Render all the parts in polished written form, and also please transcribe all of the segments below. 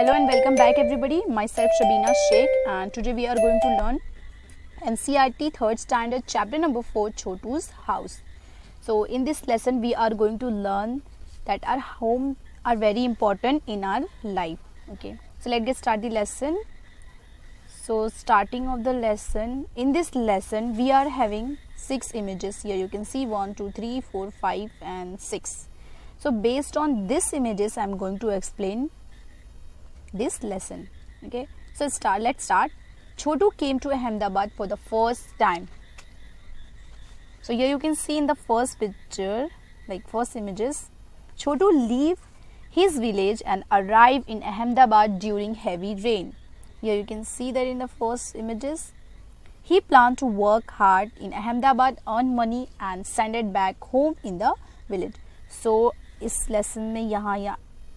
Hello and welcome back everybody. Myself Shabina Sheikh and today we are going to learn NCERT 3rd standard chapter number 4 Chotu's house. So in this lesson we are going to learn that our home are very important in our life. Okay, so let's get start the lesson. So starting of the lesson, in this lesson we are having 6 images. Here you can see 1, 2, 3, 4, 5 and 6. So based on this images I am going to explain this lesson. Okay, so let's start. Chotu came to Ahmedabad for the first time. So here you can see in the first picture, like first images, Chotu leave his village and arrive in Ahmedabad during heavy rain. Here you can see that in the first images. He planned to work hard in Ahmedabad, earn money and send it back home in the village. So इस lesson में यहाँ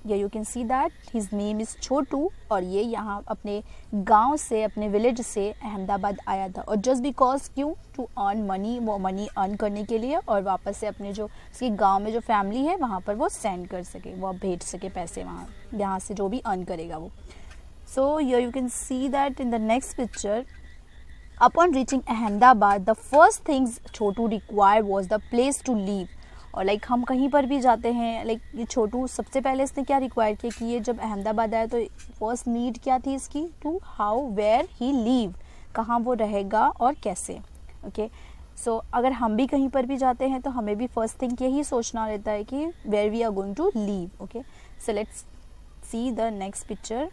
you can see that his name is Chhotu और ये यहाँ अपने गांव से, अपने विलेज से अहमदाबाद आया था. और जस्ट बिकॉज क्यों? टू अर्न मनी, वो मनी अर्न करने के लिए और वापस से अपने जो उसके गांव में जो फैमिली है वहाँ पर वो सेंड कर सके, वो भेज सके पैसे वहाँ, यहाँ से जो भी अर्न करेगा वो. So you can see that in the next picture. Upon reaching Ahmedabad the first things Chhotu required was the place to leave. और लाइक हम कहीं पर भी जाते हैं, लाइक ये छोटू सबसे पहले इसने क्या रिक्वायर किया कि ये जब अहमदाबाद आया तो फर्स्ट नीड क्या थी इसकी? To how where he leave, कहाँ वो रहेगा और कैसे. ओके, सो अगर हम भी कहीं पर भी जाते हैं तो हमें भी फर्स्ट थिंग यही सोचना रहता है कि where we are going to leave. Okay, so let's see the next picture.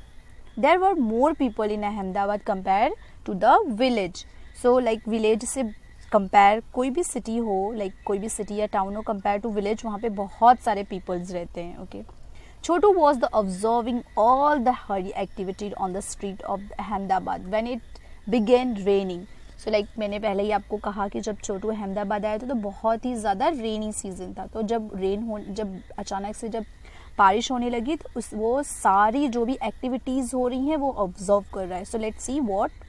There were more people in Ahmedabad compare to the village. So like village से कंपेयर कोई भी सिटी हो, लाइक कोई भी सिटी या टाउन हो, कंपेयर टू विलेज वहाँ पे बहुत सारे पीपल्स रहते हैं. Okay, Chhotu was the observing all the Hari activity on the street of Ahmedabad when it began raining. So like मैंने पहले ही आपको कहा कि जब छोटू अहमदाबाद आया तो बहुत ही ज़्यादा रेनी सीजन था. तो जब अचानक से जब बारिश होने लगी तो वो सारी जो भी एक्टिविटीज़ हो रही हैं वो ऑब्जर्व कर रहा है. सो let's see what.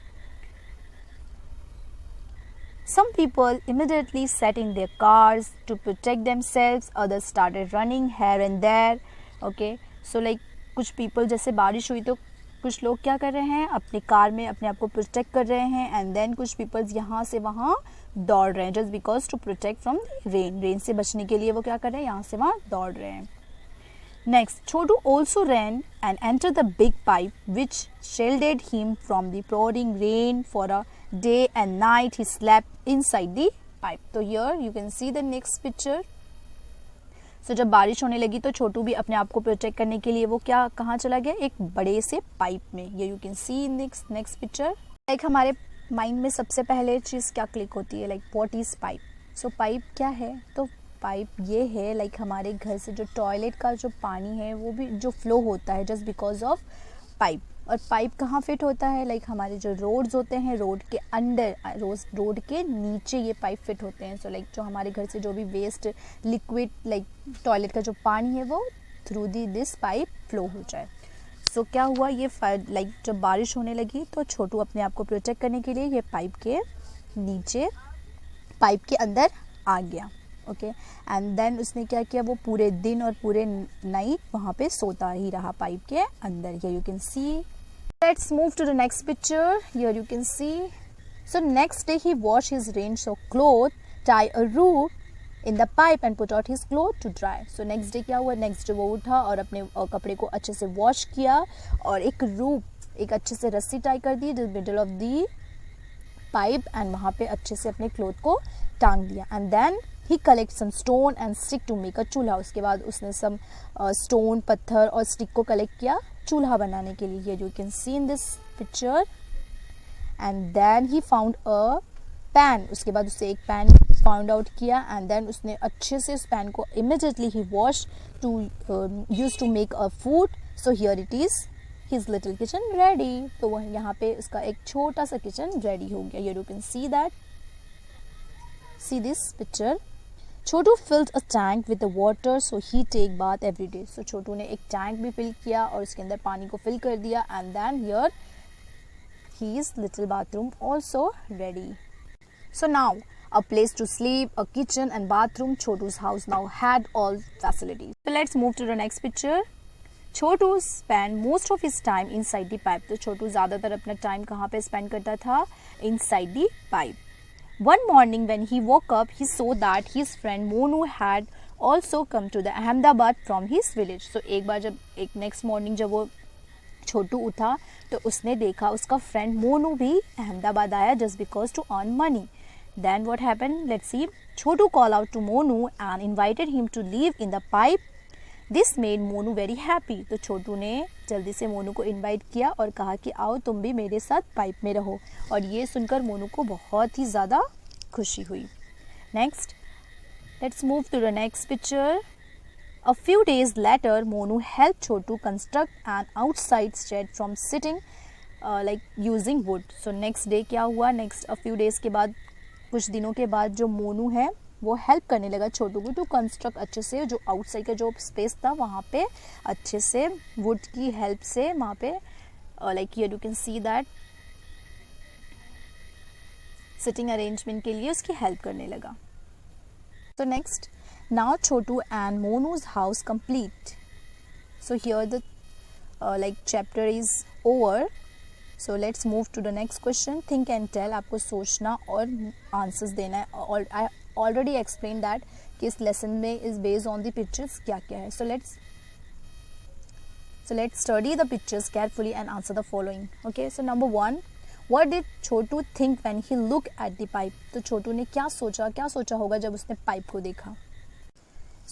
Some people immediately sat in their cars to protect themselves. Others started running here and there. Okay, so like कुछ people जैसे बारिश हुई तो कुछ लोग क्या कर रहे हैं, अपने कार में अपने आप को प्रोटेक्ट कर रहे हैं. एंड देन कुछ पीपल्स यहाँ से वहाँ दौड़ रहे हैं just because to protect from rain से बचने के लिए वो क्या कर रहे हैं, यहाँ से वहाँ दौड़ रहे हैं. Next, Chotu also ran and entered the big pipe which shielded him from the pouring rain. For a day and night he slept inside the pipe. So here you can see the next picture. So जब बारिश होने लगी तो छोटू भी अपने आप को protect करने के लिए वो क्या कहाँ चला गया, एक बड़े से पाइप में. ये you can C next picture. Like हमारे माइंड में सबसे पहले चीज़ क्या क्लिक होती है, like what is pipe. So pipe क्या है? तो पाइप ये है लाइक हमारे घर से जो टॉयलेट का जो पानी है वो भी जो फ्लो होता है जस्ट बिकॉज ऑफ पाइप. और पाइप कहाँ फिट होता है, लाइक हमारे जो रोड्स होते हैं रोड के अंदर, रोड के नीचे ये पाइप फिट होते हैं. सो लाइक जो हमारे घर से जो भी वेस्ट लिक्विड लाइक टॉयलेट का जो पानी है वो थ्रू दिस पाइप फ्लो हो जाए. सो क्या हुआ, ये लाइक जब बारिश होने लगी तो छोटू अपने आप को प्रोटेक्ट करने के लिए ये पाइप के नीचे, पाइप के अंदर आ गया. ओके, एंड देन उसने क्या किया, वो पूरे दिन और पूरे नाइट वहाँ पे सोता ही रहा पाइप के अंदर. Here you can see. Let's move to the next picture. Here you can see. So next day he wash his rain सो cloth, tie a rope in the pipe and put out his cloth to dry. So next day क्या हुआ, next day वो उठा और अपने कपड़े को अच्छे से वॉश किया और एक रूप, एक अच्छे से रस्सी टाई कर दी middle of the pipe and वहाँ पे अच्छे से अपने क्लोथ को टांग दिया. And then he collect some stone and stick to make a chulha. उसके बाद उसने सम स्टोन, पत्थर और स्टिक को कलेक्ट किया चूल्हा बनाने के लिए. You can see in this picture. And then he found a pan. उसके बाद उसे एक पैन फाउंड आउट किया एंड देन उसने अच्छे से उस पैन को इमिडिएटली ही wash to use to make a food. So here it is his little kitchen ready. तो वह यहाँ पे उसका एक छोटा सा किचन रेडी हो गया. You can see that. See this picture. Chhotu filled a tank with the water so he take bath every day. So छोटू ने एक टैंक भी फिल किया और उसके अंदर पानी को फिल कर दिया. And then here his little bathroom also ready. So now a place to sleep, a kitchen and bathroom. Chotu's house now had all facilities. So let's move to the next picture. Chhotu spend most of his time inside the pipe. तो छोटू ज़्यादातर अपना time कहाँ पे spend करता था? Inside the pipe. One morning when he woke up, he saw that his friend Monu had also come to the Ahmedabad from his village. So एक बार जब एक नेक्स्ट मॉर्निंग जब वो छोटू उठा तो उसने देखा उसका फ्रेंड मोनू भी अहमदाबाद आया just because to earn money. Then what happened? Let's see. Chotu called out to Monu and invited him to live in the pipe. This made Monu very happy. तो छोटू ने जल्दी से मोनू को इनवाइट किया और कहा कि आओ तुम भी मेरे साथ पाइप में रहो. और ये सुनकर मोनू को बहुत ही ज़्यादा खुशी हुई. Next, let's move to the next picture. A few days later, Monu helped Chotu construct an outside shed from sitting like using wood. So next day क्या हुआ? Next a few days के बाद, कुछ दिनों के बाद जो मोनू है वो हेल्प करने लगा छोटू को टू कंस्ट्रक्ट अच्छे से जो आउटसाइड का जो स्पेस था वहाँ पे अच्छे से वुड की हेल्प से वहाँ पे like here you can see that sitting arrangement के लिए उसकी हेल्प करने लगा. So next, now Chotu and Monu's house complete. So here the like chapter is over. So let's move to the next question. Think and tell. आपको सोचना और answers देना है. और I already explained that कि इस लेसन में is based on the pictures क्या क्या है. So let's study the pictures carefully and answer the following. Okay. So number 1. What did Chotu think when he looked at the pipe? तो छोटू ने क्या सोचा होगा जब उसने पाइप को देखा.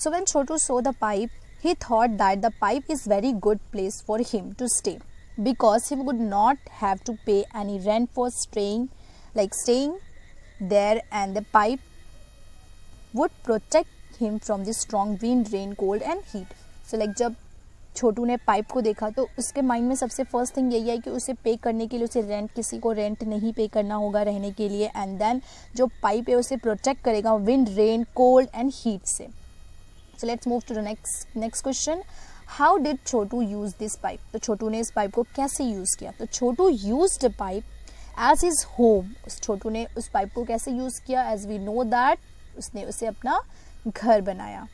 So when Chotu saw the pipe, he thought that the pipe is very good place for him to stay because he would not have to pay any rent for staying there, and the pipe would protect him from the strong wind, rain, cold and heat. So like जब छोटू ने pipe को देखा तो उसके mind में सबसे first thing यही है कि उसे पे करने के लिए उसे रेंट किसी को रेंट नहीं पे करना होगा रहने के लिए, एंड देन जो पाइप है उसे प्रोटेक्ट करेगा wind, rain, cold and heat से. So let's move to the next question. How did Chhotu use this pipe? तो छोटू ने इस पाइप को कैसे यूज किया? तो Chhotu used the pipe as his home. Chhotu ने उस पाइप को कैसे यूज किया? एज वी नो दैट उसने उसे अपना घर बनाया.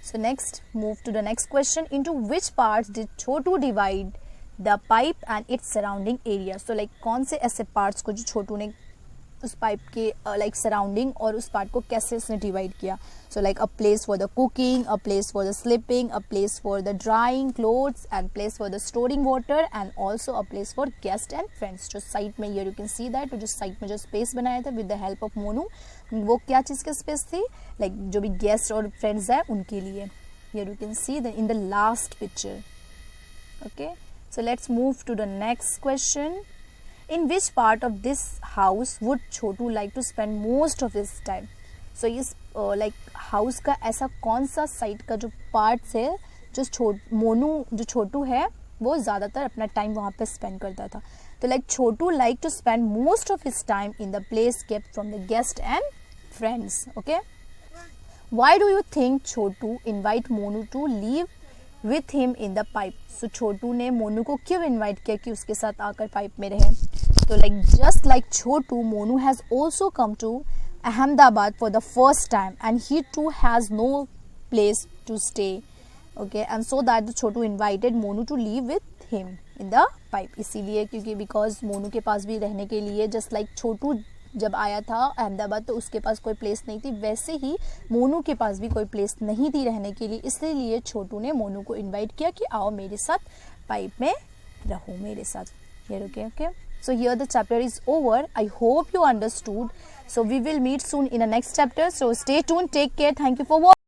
So next, move to the next question. Into which parts did Chotu divide the pipe and its surrounding area? So like कौन से ऐसे parts को जो छोटू ने उस पाइप के like surrounding और उस part को कैसे उसने divide किया? So like a place for the cooking, a place for the sleeping, a place for the drying clothes, and place for the storing water, and also a place for guests and friends. जो site में here you can see that जो site में जो space बनाया था with the help of Monu, वो क्या चीज़ का space थी? Like जो भी guests और friends है उनके लिए. Here you can see in the last picture. Okay, so let's move to the next question. In which part of this house would Chotu like to spend most of his time? So इस like house का ऐसा कौन सा side का जो parts है जो मोनू जो छोटू है वो ज़्यादातर अपना टाइम वहाँ पे स्पेंड करता था. तो like Chhotu like to spend most of his time in the place kept from the guests and friends. Okay. Why do you think Chotu invite Monu to live with him in the pipe? So छोटू ने मोनू को क्यों invite किया कि उसके साथ आकर pipe में रहे? तो like just like Chotu, Monu has also come to Ahmedabad for the first time, and he too has no place to stay. Okay, and so that the Chotu invited Monu to live with him in the pipe. इसीलिए क्योंकि because Monu के पास भी रहने के लिए just like छोटू जब आया था अहमदाबाद तो उसके पास कोई प्लेस नहीं थी, वैसे ही मोनू के पास भी कोई प्लेस नहीं थी रहने के लिए, इसलिए छोटू ने मोनू को इनवाइट किया कि आओ मेरे साथ पाइप में रहो मेरे साथ. Here, okay. So here the chapter is over. I hope you understood. So we will meet soon in the next chapter. So stay tuned. Take care. Thank you for watching.